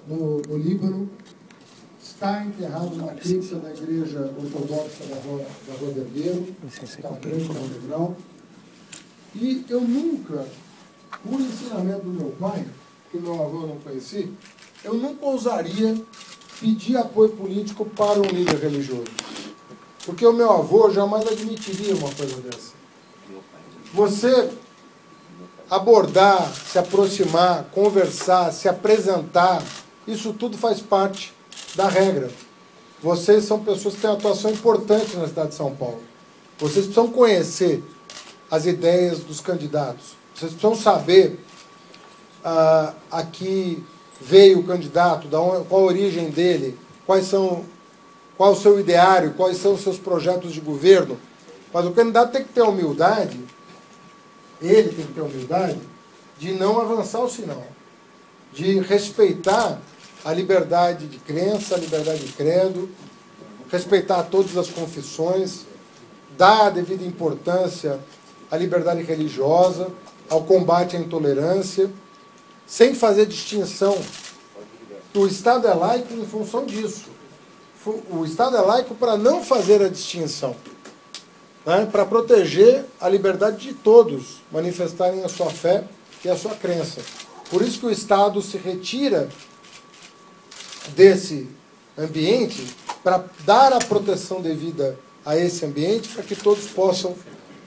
no Líbano, está enterrado na cripta da igreja ortodoxa da Rua Vergueiro, aquela grande catedral. E eu nunca, por ensinamento do meu pai, que o meu avô eu não conheci, eu nunca ousaria pedir apoio político para um líder religioso. Porque o meu avô jamais admitiria uma coisa dessa. Você abordar, se aproximar, conversar, se apresentar, isso tudo faz parte da regra. Vocês são pessoas que têm uma atuação importante na cidade de São Paulo. Vocês precisam conhecer as ideias dos candidatos. Vocês precisam saber a que veio o candidato, qual a origem dele, qual o seu ideário, quais são os seus projetos de governo. Mas o candidato tem que ter a humildade, ele tem que ter a humildade de não avançar o sinal, de respeitar a liberdade de crença, a liberdade de credo, respeitar todas as confissões, dar a devida importância à liberdade religiosa, ao combate à intolerância, sem fazer distinção. O Estado é laico em função disso. O Estado é laico para não fazer a distinção, né? Para proteger a liberdade de todos manifestarem a sua fé e a sua crença. Por isso que o Estado se retira desse ambiente para dar a proteção devida a esse ambiente, para que todos possam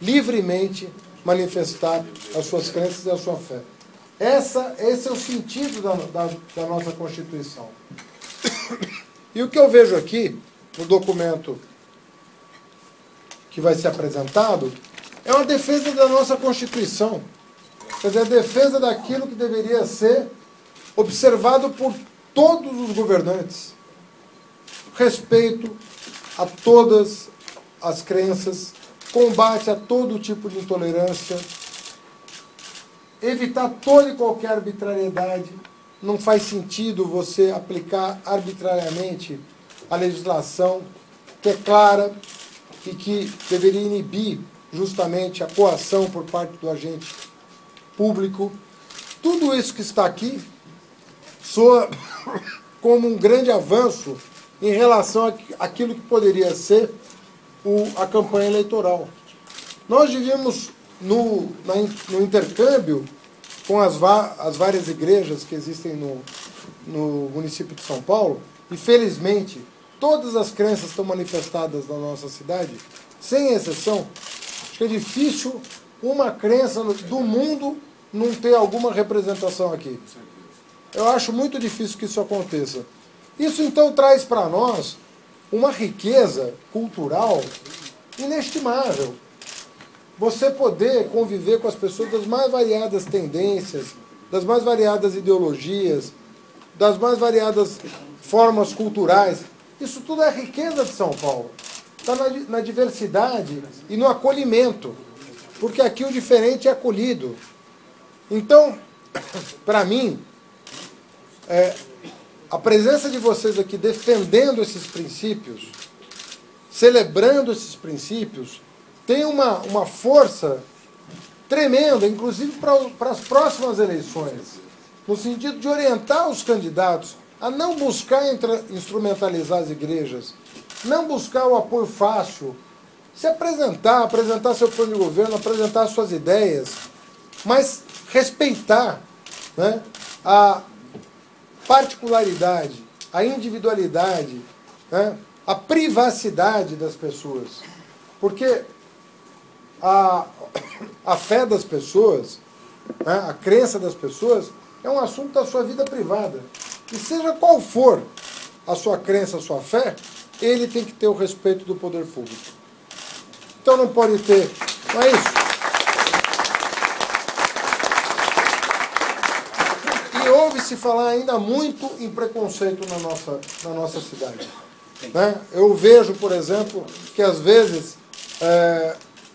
livremente manifestar as suas crenças e a sua fé. Esse é o sentido da nossa Constituição. E o que eu vejo aqui, no documento que vai ser apresentado, é uma defesa da nossa Constituição. Quer dizer, a defesa daquilo que deveria ser observado por todos os governantes. Respeito a todas as crenças, combate a todo tipo de intolerância, evitar toda e qualquer arbitrariedade. Não faz sentido você aplicar arbitrariamente a legislação que é clara e que deveria inibir justamente a coação por parte do agente público. Tudo isso que está aqui soa como um grande avanço em relação àquilo que poderia ser a campanha eleitoral. Nós vivíamos no intercâmbio com as várias igrejas que existem no município de São Paulo, e felizmente todas as crenças estão manifestadas na nossa cidade, sem exceção. Acho que é difícil uma crença do mundo não ter alguma representação aqui. Eu acho muito difícil que isso aconteça. Isso então traz para nós uma riqueza cultural inestimável. Você poder conviver com as pessoas das mais variadas tendências, das mais variadas ideologias, das mais variadas formas culturais. Isso tudo é riqueza de São Paulo. Está na diversidade e no acolhimento. Porque aqui o diferente é acolhido. Então, para mim, a presença de vocês aqui defendendo esses princípios, celebrando esses princípios, tem uma força tremenda, inclusive para as próximas eleições, no sentido de orientar os candidatos a não buscar instrumentalizar as igrejas, não buscar o apoio fácil, se apresentar seu plano de governo, apresentar suas ideias, mas respeitar, né, a particularidade, a individualidade, né, a privacidade das pessoas. Porque a fé das pessoas, né, a crença das pessoas, é um assunto da sua vida privada. E seja qual for a sua crença, a sua fé, ele tem que ter o respeito do poder público. Então não pode ter... Não é isso? E ouve-se falar ainda muito em preconceito na nossa cidade. Né? Eu vejo, por exemplo, que às vezes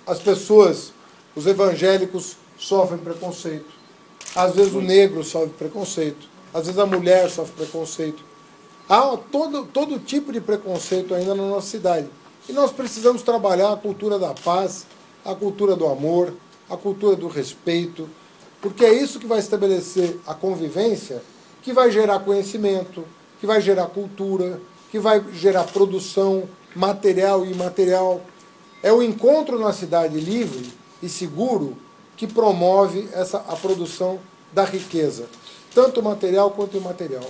as pessoas, os evangélicos, sofrem preconceito. Às vezes o negro sofre preconceito. Às vezes a mulher sofre preconceito. Há todo tipo de preconceito ainda na nossa cidade. E nós precisamos trabalhar a cultura da paz, a cultura do amor, a cultura do respeito, porque é isso que vai estabelecer a convivência que vai gerar conhecimento, que vai gerar cultura, que vai gerar produção material e imaterial. É o encontro na cidade livre e seguro que promove a produção da riqueza, tanto material quanto imaterial.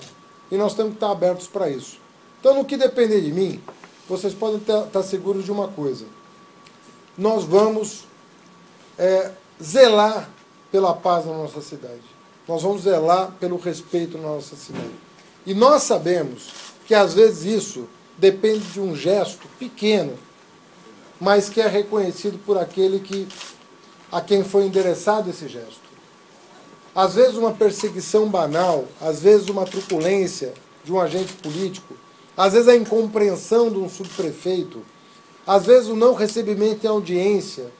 E nós temos que estar abertos para isso. Então, no que depender de mim, vocês podem estar seguros de uma coisa. Nós vamos zelar pela paz na nossa cidade. Nós vamos zelar pelo respeito na nossa cidade. E nós sabemos que, às vezes, isso depende de um gesto pequeno, mas que é reconhecido por aquele a quem foi endereçado esse gesto. Às vezes uma perseguição banal, às vezes uma truculência de um agente político, às vezes a incompreensão de um subprefeito, às vezes o não recebimento em audiência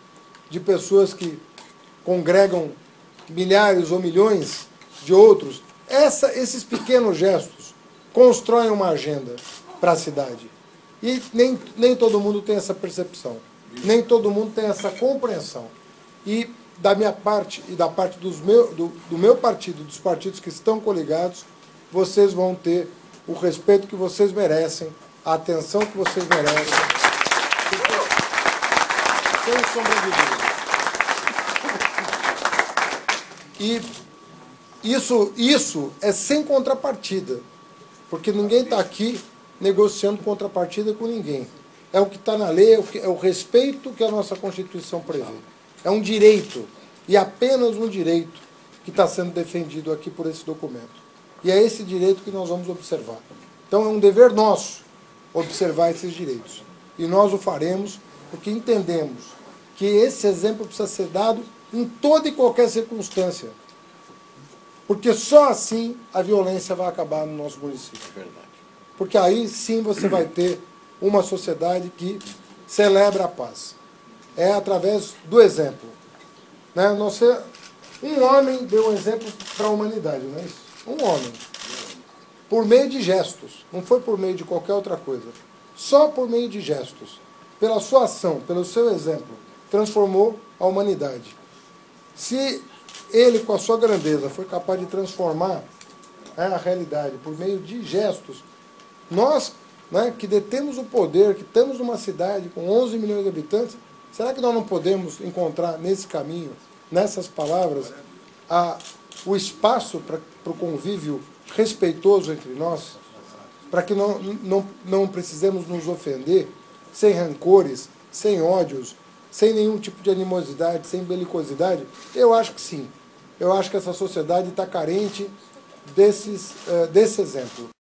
de pessoas que congregam milhares ou milhões de outros, esses pequenos gestos constroem uma agenda para a cidade. E nem todo mundo tem essa percepção, nem todo mundo tem essa compreensão. E da minha parte e da parte do meu partido, dos partidos que estão coligados, vocês vão ter o respeito que vocês merecem, a atenção que vocês merecem. Sem sombra de dúvida. E isso é sem contrapartida, porque ninguém está aqui negociando contrapartida com ninguém. É o que está na lei, é o respeito que a nossa Constituição prevê. É um direito, e apenas um direito, que está sendo defendido aqui por esse documento. E é esse direito que nós vamos observar. Então é um dever nosso observar esses direitos. E nós o faremos porque entendemos que esse exemplo precisa ser dado em toda e qualquer circunstância. Porque só assim a violência vai acabar no nosso município. É verdade. Porque aí sim você vai ter uma sociedade que celebra a paz. É através do exemplo. Né? Um homem deu um exemplo para a humanidade, não é isso? Um homem. Por meio de gestos. Não foi por meio de qualquer outra coisa. Só por meio de gestos. Pela sua ação, pelo seu exemplo, transformou a humanidade. Se ele, com a sua grandeza, foi capaz de transformar a realidade por meio de gestos, nós, que detemos o poder, que estamos numa cidade com 11 milhões de habitantes, será que nós não podemos encontrar nesse caminho, nessas palavras, o espaço para o convívio respeitoso entre nós, para que não precisemos nos ofender, sem rancores, sem ódios, sem nenhum tipo de animosidade, sem belicosidade? Eu acho que sim. Eu acho que essa sociedade está carente desse exemplo.